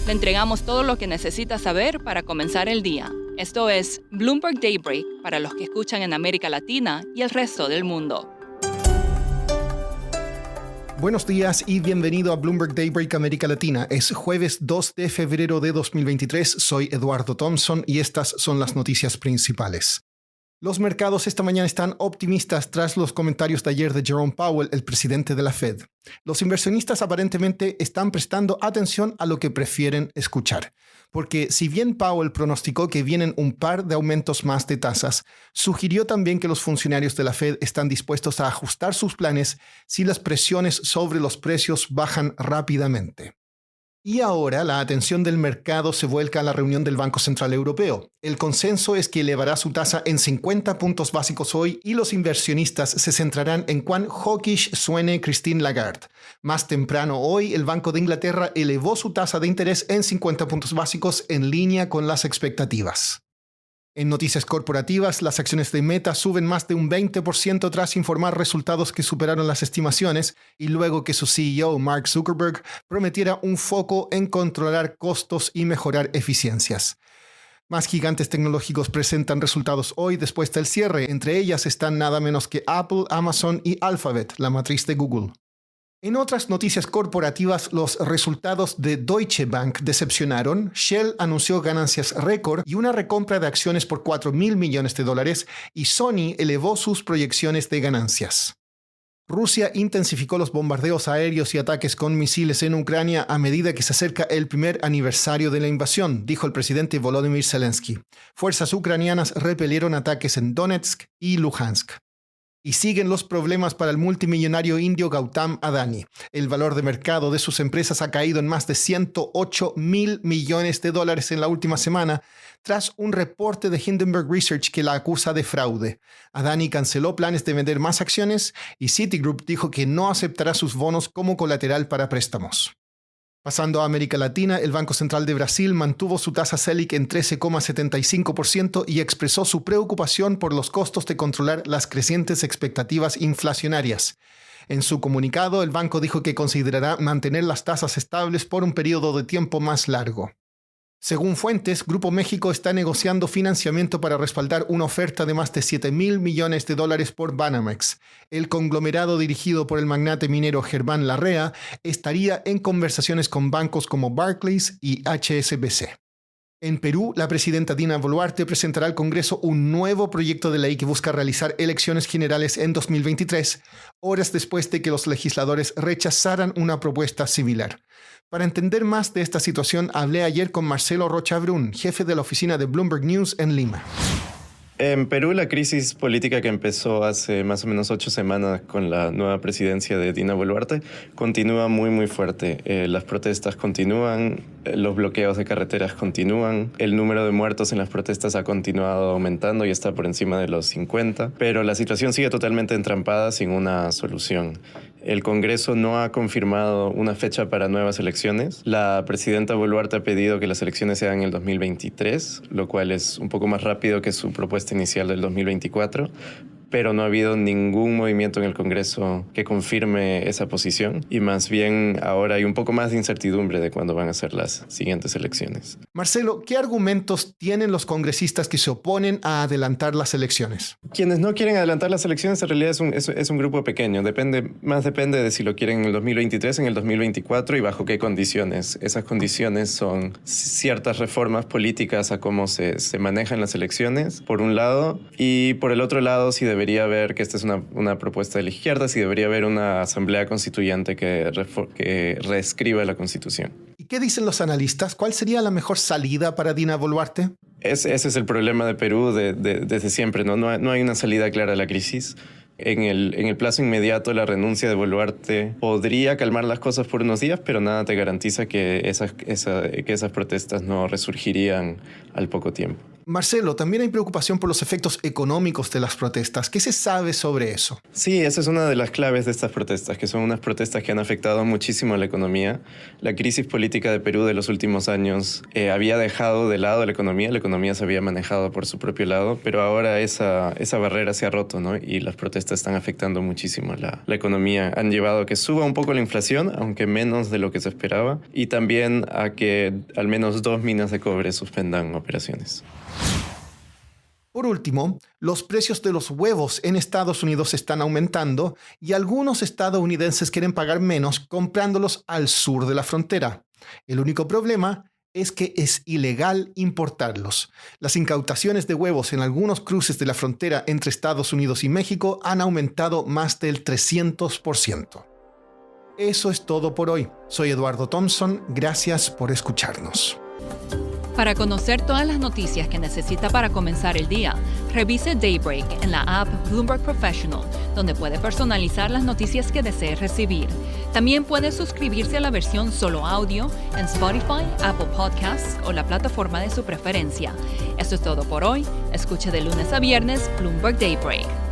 Le entregamos todo lo que necesita saber para comenzar el día. Esto es Bloomberg Daybreak para los que escuchan en América Latina y el resto del mundo. Buenos días y bienvenido a Bloomberg Daybreak América Latina. Es jueves 2 de febrero de 2023. Soy Eduardo Thompson y estas son las noticias principales. Los mercados esta mañana están optimistas tras los comentarios de ayer de Jerome Powell, el presidente de la Fed. Los inversionistas aparentemente están prestando atención a lo que prefieren escuchar, porque si bien Powell pronosticó que vienen un par de aumentos más de tasas, sugirió también que los funcionarios de la Fed están dispuestos a ajustar sus planes si las presiones sobre los precios bajan rápidamente. Y ahora la atención del mercado se vuelca a la reunión del Banco Central Europeo. El consenso es que elevará su tasa en 50 puntos básicos hoy y los inversionistas se centrarán en cuán hawkish suene Christine Lagarde. Más temprano hoy, el Banco de Inglaterra elevó su tasa de interés en 50 puntos básicos en línea con las expectativas. En noticias corporativas, las acciones de Meta suben más de un 20% tras informar resultados que superaron las estimaciones y luego que su CEO, Mark Zuckerberg, prometiera un foco en controlar costos y mejorar eficiencias. Más gigantes tecnológicos presentan resultados hoy después del cierre. Entre ellas están nada menos que Apple, Amazon y Alphabet, la matriz de Google. En otras noticias corporativas, los resultados de Deutsche Bank decepcionaron. Shell anunció ganancias récord y una recompra de acciones por $4.000 millones y Sony elevó sus proyecciones de ganancias. Rusia intensificó los bombardeos aéreos y ataques con misiles en Ucrania a medida que se acerca el primer aniversario de la invasión, dijo el presidente Volodymyr Zelensky. Fuerzas ucranianas repelieron ataques en Donetsk y Luhansk. Y siguen los problemas para el multimillonario indio Gautam Adani. El valor de mercado de sus empresas ha caído en más de $108.000 millones en la última semana, tras un reporte de Hindenburg Research que la acusa de fraude. Adani canceló planes de vender más acciones y Citigroup dijo que no aceptará sus bonos como colateral para préstamos. Pasando a América Latina, el Banco Central de Brasil mantuvo su tasa Selic en 13,75% y expresó su preocupación por los costos de controlar las crecientes expectativas inflacionarias. En su comunicado, el banco dijo que considerará mantener las tasas estables por un periodo de tiempo más largo. Según fuentes, Grupo México está negociando financiamiento para respaldar una oferta de más de $7.000 millones por Banamex. El conglomerado dirigido por el magnate minero Germán Larrea estaría en conversaciones con bancos como Barclays y HSBC. En Perú, la presidenta Dina Boluarte presentará al Congreso un nuevo proyecto de ley que busca realizar elecciones generales en 2023, horas después de que los legisladores rechazaran una propuesta similar. Para entender más de esta situación, hablé ayer con Marcelo Rocha Brun, jefe de la oficina de Bloomberg News en Lima. En Perú, la crisis política que empezó hace más o menos 8 semanas con la nueva presidencia de Dina Boluarte continúa muy fuerte. Las protestas continúan, los bloqueos de carreteras continúan, el número de muertos en las protestas ha continuado aumentando y está por encima de los 50, pero la situación sigue totalmente entrampada sin una solución. El Congreso no ha confirmado una fecha para nuevas elecciones. La presidenta Boluarte ha pedido que las elecciones sean en el 2023, lo cual es un poco más rápido que su propuesta inicial del 2024. Pero no ha habido ningún movimiento en el Congreso que confirme esa posición y más bien ahora hay un poco más de incertidumbre de cuándo van a ser las siguientes elecciones. Marcelo, ¿qué argumentos tienen los congresistas que se oponen a adelantar las elecciones? Quienes no quieren adelantar las elecciones en realidad es un grupo pequeño. Depende de si lo quieren en el 2023, en el 2024 y bajo qué condiciones. Esas condiciones son ciertas reformas políticas a cómo se manejan las elecciones, por un lado, y por el otro lado, si debería haber, que esta es una propuesta de la izquierda, si debería haber una asamblea constituyente que reescriba la Constitución. ¿Y qué dicen los analistas? ¿Cuál sería la mejor salida para Dina Boluarte? Ese es el problema de Perú desde siempre, ¿no? No hay una salida clara a la crisis. En el plazo inmediato, la renuncia de Boluarte podría calmar las cosas por unos días, pero nada te garantiza que esas protestas no resurgirían al poco tiempo. Marcelo, también hay preocupación por los efectos económicos de las protestas. ¿Qué se sabe sobre eso? Sí, esa es una de las claves de estas protestas, que son unas protestas que han afectado muchísimo a la economía. La crisis política de Perú de los últimos años había dejado de lado la economía se había manejado por su propio lado, pero ahora esa barrera se ha roto, ¿no? Y las protestas están afectando muchísimo la economía. Han llevado a que suba un poco la inflación, aunque menos de lo que se esperaba, y también a que al menos 2 minas de cobre suspendan operaciones. Por último, los precios de los huevos en Estados Unidos están aumentando y algunos estadounidenses quieren pagar menos comprándolos al sur de la frontera. El único problema es que es ilegal importarlos. Las incautaciones de huevos en algunos cruces de la frontera entre Estados Unidos y México han aumentado más del 300%. Eso es todo por hoy. Soy Eduardo Thompson. Gracias por escucharnos. Para conocer todas las noticias que necesita para comenzar el día, revise Daybreak en la app Bloomberg Professional, donde puede personalizar las noticias que desee recibir. También puede suscribirse a la versión solo audio en Spotify, Apple Podcasts o la plataforma de su preferencia. Esto es todo por hoy. Escuche de lunes a viernes Bloomberg Daybreak.